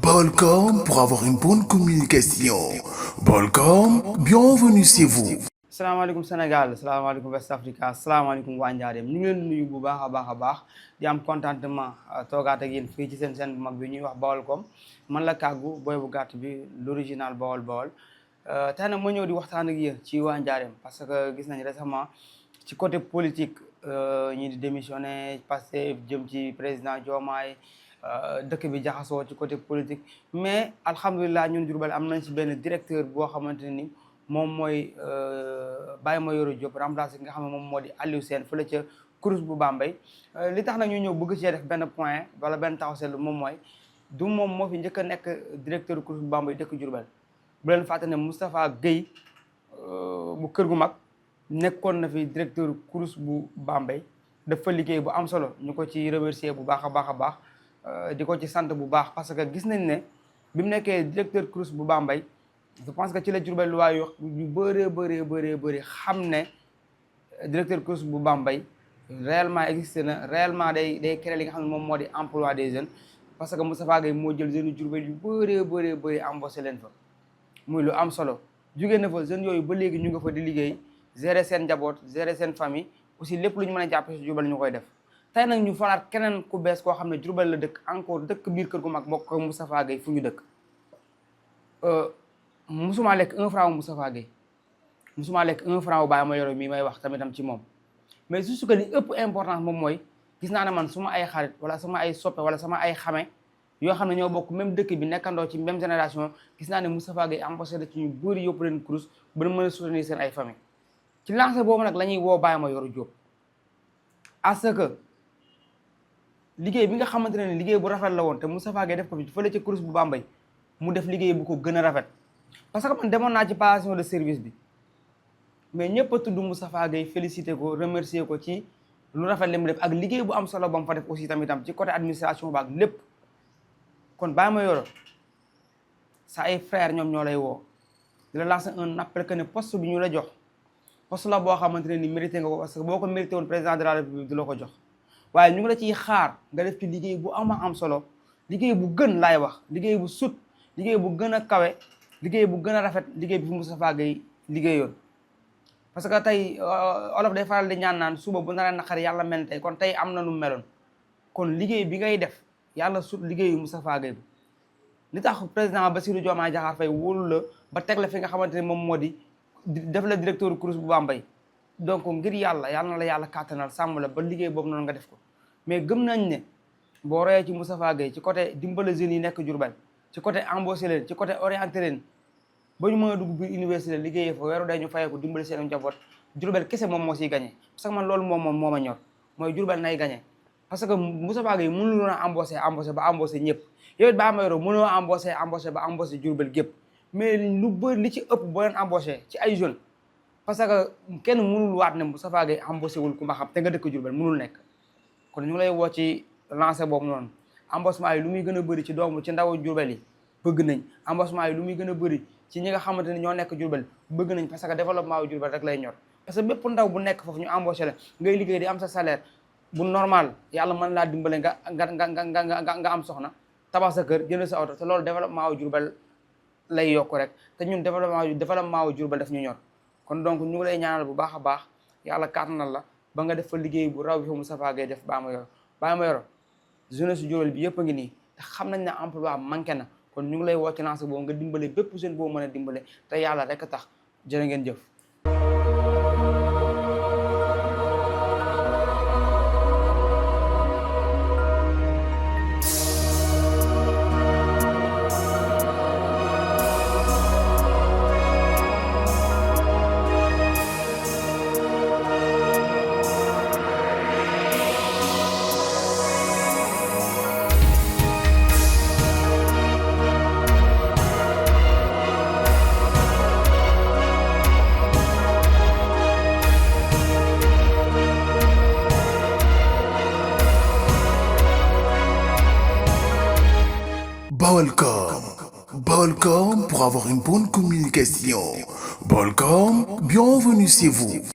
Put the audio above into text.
Balcom pour avoir une bonne communication. Balcom, bienvenue chez vous. salaamaaleykum Sénégal salaamaaleykum West Africa salaamaaleykum waa Njaareem ñu ngi leen di nuyu bu baax a baax di am contentement toogaat ak yéen fii ci seen bu mag bi ñuy wax Baolcom man la kàggu booy bu gàtt bi l'original Baol tey nag ma ñëw di waxtaan ak yéen ci waa Njaareem parce que gis nañ récemment ci côté politique ñi di démissionné passé jëm ci président Diomaye dëkk bi jaxasoo ci côté politique mais alhamdulilah ñun Diourbel am nañ ci benn directeur boo xamante ni moom mooy Baye Mayoro Diop remplacé ki nga xam ne moom moo di Aliou Sène fële ca Crous bu Bambey li tax nag ñu ñëw bëgg cee def benn point wala benn taxaw seetlu moom mooy du moom moo fi njëkk a nekk directeur Crous bu Bambey dëkk Diourbel bu leen fàtte ne Moustapha Guèye bu kër gu mag nekkoon na fi directeur Crous bu Bambey dafa liggéey bu am solo ñu ko ci remercier bu baax a baax di ko ci sant bu baax parce que gis nañ ne bi mu nekkee directeur Crous bu Bambey je pense que ci la Diourbel lu waay wax yu bëree xam ne directeur Crous bu Bambey réellement existé na réellement day créer li nga xam ne moom moo di emploi des jeunes parce que Moustapha Guèye moo jël jeunes yu Diourbel yu bëree embauché leen fa muy lu am solo jugee na fa jeunes yooyu ba léegi ñu nga fa di liggéey gérer seen njaboot gérer seen famille aussi lépp lu ñu mën a jàppe si Diourbel ñu koy def tey nag ñu falaat keneen ku bees koo xam ne Diourbel la dëkk encore dëkk biir kër gu mag bokk ak Moustapha Guèye fu ñu dëkk musuma lekk 1 franc Moustapha Guèye musuma lekk 1 franc Baye Mayoro mii may wax tamitam ci moom mais juste que li ëpp importance moom mooy gis naa ne man suma ay xarit wala sama ay soppe wala sama ay xame yoo xam ne ñoo bokk même dëkk bi nekkandoo ci même génération gis naa ne Moustapha Guèye ambassadeur ci ñu bëri yóbbu leen Crous ba mën a soutenir seen ay famille ci lancé boobu nag la ñuy woo Baye Mayoro Diop à ce que liggéey bi nga xamante ne liggéey bu rafet la woon te Moustapha Guèye def ko fi fële ca Crous bu Bambey mu def liggéey bu ko gën a rafet parce que man demoon naa ci passation de service bi mais ñëpp a tudd Moustapha Guèye félicité ko remercier ko ci lu rafet li mu def ak liggéey bu am solo ba mu fa def aussi tamitam ci côté administration ba ak lépp kon Baye Mayoro sa ay frère ñoom ñoo lay woo di la lancer un appel que ne poste bi ñu la jox poste la boo xamante ne ni mérité nga ko parce que boo ko mérité woon président de la république du la ko jox waaye ñu ngi la ciy xaar nga def ci liggéey bu am solo liggéey bu gën laay wax liggéey bu sut liggéey bu gën a kawe liggéey bu gën a rafet liggéey bi fi Moustapha Guèye liggéeyoon parce que tey olof day faral di ñaan naan suba bu naree naqari yàlla mel tey kon tey am na nu meloon kon liggéey bi ngay def yàlla sut liggéeyu Moustapha Guèye bi li tax président Bassirou Diomaye Diakhar Faye wóolu la ba teg la fi nga xamante ne moom moo di def la directeur Crous bu Bambey donc ngir yàlla na la yàlla kàttanal sàmm la ba liggéey boobu noonu nga def ko mais gëm nañ ne boo royee ci Moustapha Guèye ci côté dimbale jeunes yi nekk Diourbel ci côté embauché leen ci côté orienté leen ba ñu mën a dugg biir université liggéeyee fa weeru day ñu fayee ko dimbali seen njaboot Diourbel kese moom moo siy gagné parce que man loolu moom moo ma ñor mooy Diourbel nay gagné parce que Moustapha Guèye mënul woon a embauché ba embauché ñëpp yow it Baye Mayoro mënoo embauché ba embauché Diourbel gépp mais lu bëri li ci ëpp boo leen embauché ci ay jeunes parce que kenn mënul waat ne Moustapha Guèye embauché wul ku ma xam te nga dëkk Diourbel mënul nekk kon ñu ngi lay woo ci lancé boobu noonu embauchement yi lu muy gën a bëri ci ndaw Diourbel yi bëgg nañ embauchement yi lu muy gën a bëri ci ñi nga xamante ne ñoo nekk Diourbel bëgg nañ parce que développement wu Diourbel rek lay ñor parce que bépp ndaw bu nekk foofu ñu embauché la ngay liggéey di am sa salaire bu normal yàlla mën laa dimbale nga am soxna tabax sa kër jënd sa oto te loolu développement wu Diourbel lay yokk rek te ñun développement wu Diourbel daf ñu ñor kon donc ñu ngi lay ñaanal bu baax a baax yàlla kàttanal la ba nga def fa liggéey bu raw bi fa Moustapha Guèye def Baye Mayoro jeunesse su Diourbel bi yëpp a ngi nii te xam nañ ne emploi manqué na kon ñu ngi lay woo ci lancé boobu nga dimbale bépp jeune boo mën a dimbale te yàlla rek a tax jërë ngeen jëf. Balcom pour avoir une bonne communication. Balcom, bienvenue chez vous.